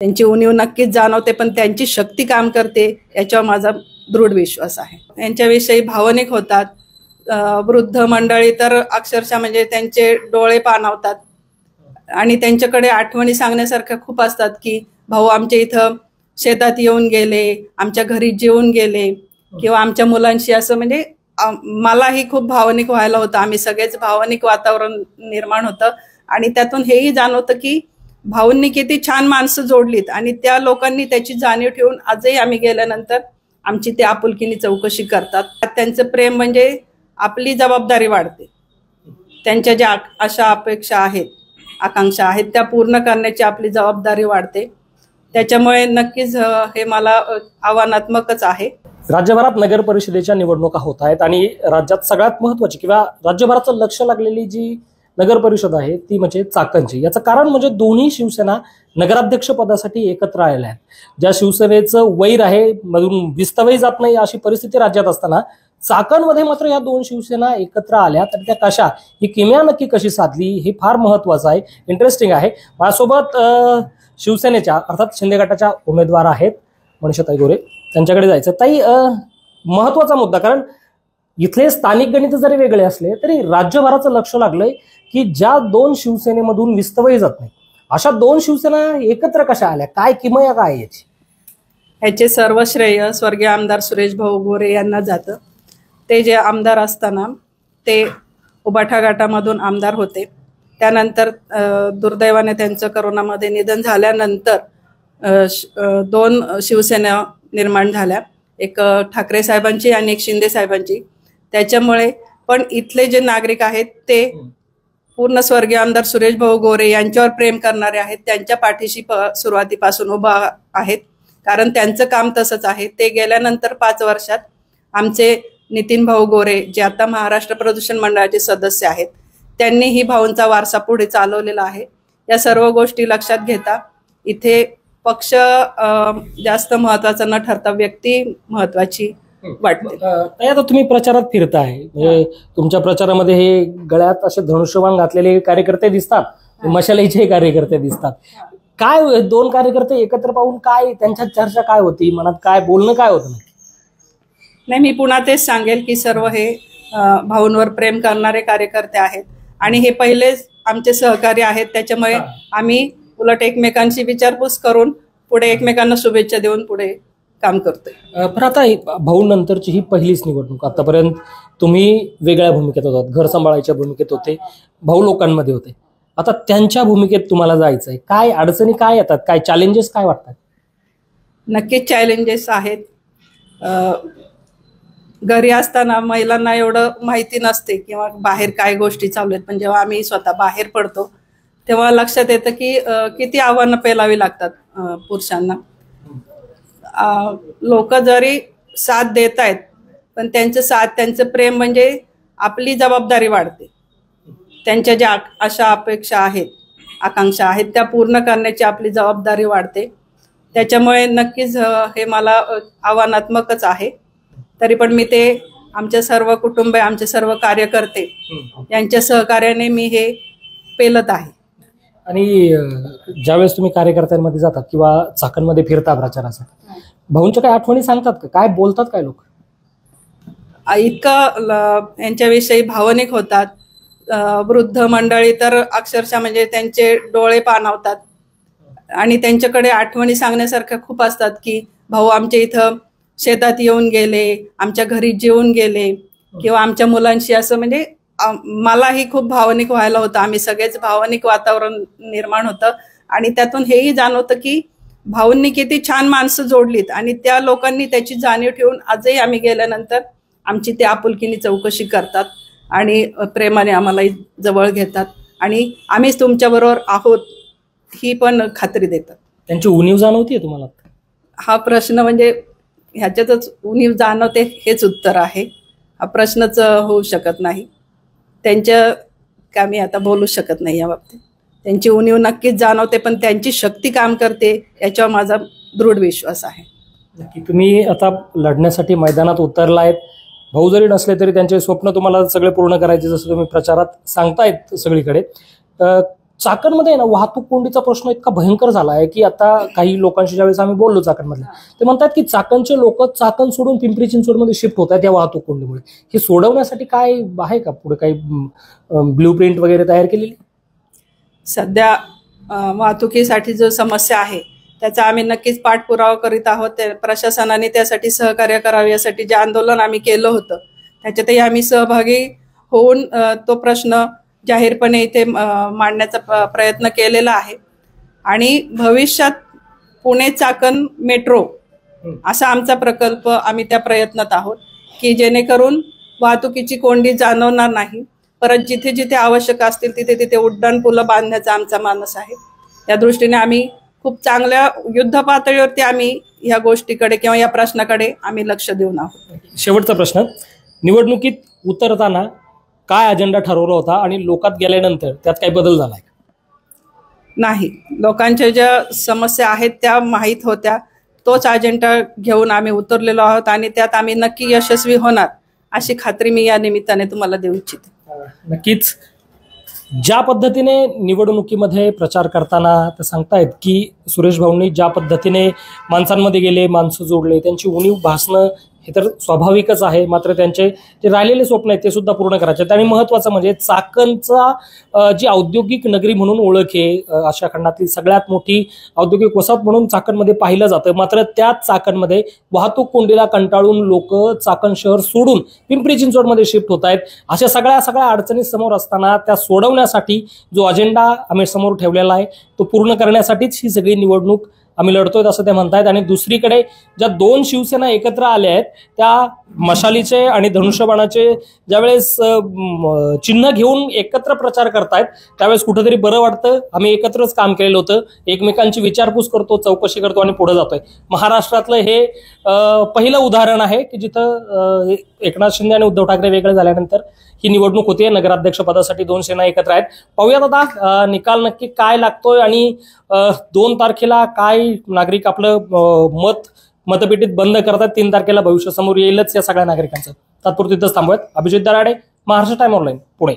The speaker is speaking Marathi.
त्यांची उणीव नक्कीच जाणवते, पण त्यांची शक्ती काम करते याच्यावर माझा दृढ विश्वास आहे. यांच्याविषयी भावनिक होतात. वृद्ध मंडळी तर अक्षरशः म्हणजे त्यांचे डोळे पाणावतात आणि त्यांच्याकडे आठवणी सांगण्यासारख्या खूप असतात की भाऊ आमच्या इथं शेतात येऊन गेले, आमच्या घरी जेवून गेले किंवा आमच्या मुलांशी असं म्हणजे मलाही खूप भावनिक व्हायला होतं. आम्ही सगळेच भावनिक वातावरण निर्माण होतं आणि त्यातून हेही जाणवतं की भाऊंनी किती छान माणसं जोडलीत आणि त्या लोकांनी त्याची जाणीव ठेवून आजही आम्ही गेल्यानंतर आमची ते आपुलकीने चौकशी करतात. त्यांचं प्रेम म्हणजे आपली जबाबदारी वाढते. त्यांच्या ज्या आशा अपेक्षा आहेत, आकांक्षा आहेत त्या पूर्ण करण्याची आपली जबाबदारी वाढते. त्याच्यामुळे नक्कीच हे मला आव्हानात्मकच आहे. राज्यभरात नगर परिषदेच्या निवडणुका होत आहेत आणि राज्यात सगळ्यात महत्त्वाची किंवा राज्यभराचं लक्ष लागलेली जी नगर परिषद आहे ती म्हणजे चाकणची. याचं कारण म्हणजे दोन्ही शिवसेना नगराध्यक्ष पदासाठी एकत्र आलेल्या आहेत. ज्या शिवसेनेचं वैर आहे मधून विस्तवही जात नाही अशी परिस्थिती राज्यात असताना चाकणमध्ये मात्र या दोन शिवसेना एकत्र आल्या, तर त्या कशा, ही किमया नक्की कशी साधली हे फार महत्त्वाचं आहे, इंटरेस्टिंग आहे. माझ्यासोबत शिवसेनेच्या अर्थात शिंदे गटाच्या उमेदवार आहेत मनीषाताई गोरे, त्यांच्याकडे जायचं. ताई, महत्त्वाचा मुद्दा, कारण इथले स्थानिक गणित जरी वेगळे असले तरी राज्यभराचं लक्ष लागलंय की ज्या दोन शिवसेनेमधून विस्तवही जात नाही अशा दोन शिवसेना एकत्र कशा आल्या, काय किमया काय याची? ह्याचे सर्व श्रेय स्वर्गीय आमदार सुरेश भाऊ गोरे यांना जातं. ते जे आमदार असताना ते उबाठा गटामधून आमदार होते. त्यानंतर दुर्दैवाने त्यांचं करोनामध्ये निधन झाल्यानंतर दोन शिवसेना निर्माण झाल्या, एक ठाकरे साहेबांची आणि एक शिंदे साहेबांची. त्याच्यामुळे पण इथले जे नागरिक आहेत ते पूर्ण स्वर्गीय आमदार सुरेश भाऊ गोरे यांच्यावर प्रेम करणारे आहेत. त्यांच्या पाठीशी सुरुवातीपासून उभा आहेत, कारण त्यांचं काम तसंच आहे. ते गेल्यानंतर 5 वर्षात आमचे नितीन भाऊ गोरे जे आता महाराष्ट्र प्रदूषण मंडळाचे सदस्य आहेत, त्यांनीही भाऊंचा वारसा पुढे चालवलेला आहे. या सर्व गोष्टी लक्षात घेता इथे पक्ष जास्त महत्वाचा न ठरता व्यक्ती महत्वाची वाटते. आता तुम्ही प्रचारात फिरताय, म्हणजे तुमच्या प्रचारामध्ये हे गळ्यात असे धनुष्यबाण घातलेले कार्यकर्ते दिसतात, मशालीचे कार्यकर्ते दिसतात. काय दोन कार्यकर्ते एकत्र पाहून काय त्यांच्यात चर्चा काय होती, मनात काय बोलणं काय होतं? नाही, मी पुन्हा तेच सांगेल की सर्व हे भाऊंवर प्रेम करणारे कार्यकर्ते आहेत आणि हे पहिलेच आमचे सहकारी आहेत. त्याच्यामुळे आम्ही उलट एकमेकांची विचारपूस करून पुढे एकमेकांना शुभेच्छा देऊन पुढे काम करतोय. पण आता भाऊ नंतरची ही पहिलीच निवडणूक. आतापर्यंत तुम्ही वेगळ्या भूमिकेत होतात, घर सांभाळायच्या भूमिकेत होते, भाऊ लोकांमध्ये होते. आता त्यांच्या भूमिकेत तुम्हाला जायचंय, काय अडचणी काय येतात, काय चॅलेंजेस काय वाटतात? नक्कीच चॅलेंजेस आहेत. घरी असताना महिलांना एवढं माहिती नसते किंवा बाहेर काय गोष्टी चालू आहेत, पण जेव्हा आम्ही स्वतः बाहेर पडतो तेव्हा लक्षात येतं की किती आव्हानं पेलावी लागतात पुरुषांना. लोक जरी साथ देत आहेत पण त्यांचं प्रेम म्हणजे आपली जबाबदारी वाढते. त्यांच्या ज्या आशा अपेक्षा आहेत, आकांक्षा आहेत त्या पूर्ण करण्याची आपली जबाबदारी वाढते. त्याच्यामुळे नक्कीच हे मला आव्हानात्मकच आहे. तरी पण मी ते आमच्या सर्व कुटुंब, आमचे सर्व कार्यकर्ते यांच्या सहकार्याने मी हे पेलत आहे. आणि ज्यावेळेस तुम्ही कार्यकर्त्यांमध्ये जातात किंवा चाकणमध्ये फिरता प्रचारासाठी, भाऊंच्या काही आठवणी सांगतात का, काय बोलतात काय लोक? इतकं यांच्याविषयी भावनिक होतात. वृद्ध मंडळी तर अक्षरशः म्हणजे त्यांचे डोळे पाणावतात आणि त्यांच्याकडे आठवणी सांगण्यासारख्या खूप असतात की भाऊ आमच्या इथं शेतात येऊन गेले, आमच्या घरी जेवून गेले किंवा आमच्या मुलांशी असं म्हणजे मलाही खूप भावनिक व्हायला होतं. आम्ही सगळेच भावनिक वातावरण निर्माण होतं आणि त्यातून हेही जाणवतं की भाऊंनी किती छान माणसं जोडलीत आणि त्या लोकांनी त्याची जाणीव ठेवून आजही आम्ही गेल्यानंतर आमची ते आपुलकीने चौकशी करतात आणि प्रेमाने आम्हाला जवळ घेतात आणि आम्हीच तुमच्याबरोबर आहोत ही पण खात्री देतात. त्यांची उणीव जाणवते तुम्हाला? हा प्रश्न म्हणजे ह्याच्यातच उणीव जाणवते हेच उत्तर आहे. हा प्रश्नच होऊ शकत नाही. त्यांच्या का मी आता बोलू शकत नाही या बाबतीत. त्यांची उणीव नक्कीच जाणवते, पण त्यांची शक्ती काम करते याच्यावर माझा दृढ विश्वास आहे. नक्की तुम्ही आता लढण्यासाठी मैदानात उतरलायत. भाऊ जरी नसले तरी त्यांचे स्वप्न तुम्हाला सगळे पूर्ण करायचे, जसं तुम्ही प्रचारात सांगतायत सगळीकडे. चाकणमध्ये ना वाहतूक कोंडीचा प्रश्न इतका भयंकर झाला आहे की आता काही लोकांशी ज्यावेळेस आम्ही बोललो चाकणमधल्या, ते म्हणतात की चाकणचे लोक चाकण सोडून पिंपरी चिंचवडमध्ये शिफ्ट होत आहेत या वाहतूक कोंडीमुळे. हे सोडवण्यासाठी काय आहे का पुढे काही ब्ल्यू प्रिंट वगैरे तयार केलेली? सध्या वाहतुकीसाठी जो समस्या आहे त्याचा आम्ही नक्कीच पाठपुरावा करीत आहोत. प्रशासनाने त्यासाठी सहकार्य करावे यासाठी जे आंदोलन आम्ही केलं होतं त्याच्यातही आम्ही सहभागी होऊन तो प्रश्न जाहीरपणे इथे मांडण्याचा प्रयत्न केलेला आहे. आणि भविष्यात पुणे चाकण मेट्रो असा आमचा प्रकल्प आम्ही त्या प्रयत्नात आहोत की जेणेकरून वाहतुकीची कोंडी जाणवणार नाही. परत जिथे जिथे आवश्यक असतील तिथे तिथे उड्डाण पुलं बांधण्याचा आमचा मानस आहे. या दृष्टीने आम्ही खूप चांगल्या युद्ध पातळीवरती आम्ही या गोष्टीकडे किंवा या प्रश्नाकडे आम्ही लक्ष देऊन आहोत. शेवटचा प्रश्न, निवडणुकीत उतरताना काय अजेंडा ठरवला होता आणि लोकात गेल्यानंतर त्यात काही बदल झालाय? नाही, लोकांच्या ज्या समस्या आहेत त्या माहीत होत्या, तोच अजेंडा घेऊन आम्ही उतरलेलो आहोत आणि त्यात आम्ही नक्की यशस्वी होणार अशी खात्री मी या निमित्ताने तुम्हाला देऊ इच्छिते. नक्कीच ज्या पद्धतीने निवडणुकीमध्ये प्रचार करताना ते सांगतायत की सुरेश भाऊंनी ज्या पद्धतीने माणसांमध्ये गेले, माणसं जोडले, त्यांची उणीव भासणं हे तर स्वाभाविकच आहे. मात्र त्यांचे जे राहिलेले स्वप्न आहेत ते सुद्धा पूर्ण करायचे आहेत. आणि महत्त्वाचं म्हणजे चाकणचा जी औद्योगिक नगरी म्हणून ओळख आहे, आशिया खंडातली सगळ्यात मोठी औद्योगिक वसाहत म्हणून चाकणमध्ये पाहिलं जातं. मात्र त्याच चाकणमध्ये वाहतूक कोंडीला कंटाळून लोक चाकण शहर सोडून पिंपरी चिंचवडमध्ये शिफ्ट होत आहेत. अशा सगळ्या अडचणी समोर असताना त्या सोडवण्यासाठी जो अजेंडा आम्ही समोर ठेवलेला आहे तो पूर्ण करण्यासाठीच ही सगळी निवडणूक आम्ही लढतोय असं ते म्हणतायत. आणि दुसरीकडे ज्या दोन शिवसेना एकत्र आल्या आहेत त्या मशालीचे आणि धनुष्यबाणाचे ज्यावेळेस चिन्ह घेऊन एकत्र प्रचार करतायत त्यावेळेस कुठेतरी बरं वाटतं. आम्ही एकत्रच काम केलेलं होतं, एकमेकांची विचारपूस करतो, चौकशी करतो आणि पुढे जातोय. महाराष्ट्रातलं हे पहिलं उदाहरण आहे की जिथं एकनाथ शिंदे आणि उद्धव ठाकरे वेगळे झाल्यानंतर ही निवडणूक होते. नगराध्यक्ष पदासाठी दोन सेना एकत्र आहेत. पाहूयात आता निकाल नक्की काय लागतोय आणि 2 तारखेला काय नागरिक आपलं मतपेटीत बंद करतात. 3 तारखेला भविष्य समोर येईलच या सगळ्या नागरिकांचं. तात्पुरती इथंच थांबूयात. Abhijit Darade, Maharashtra time online, Pune.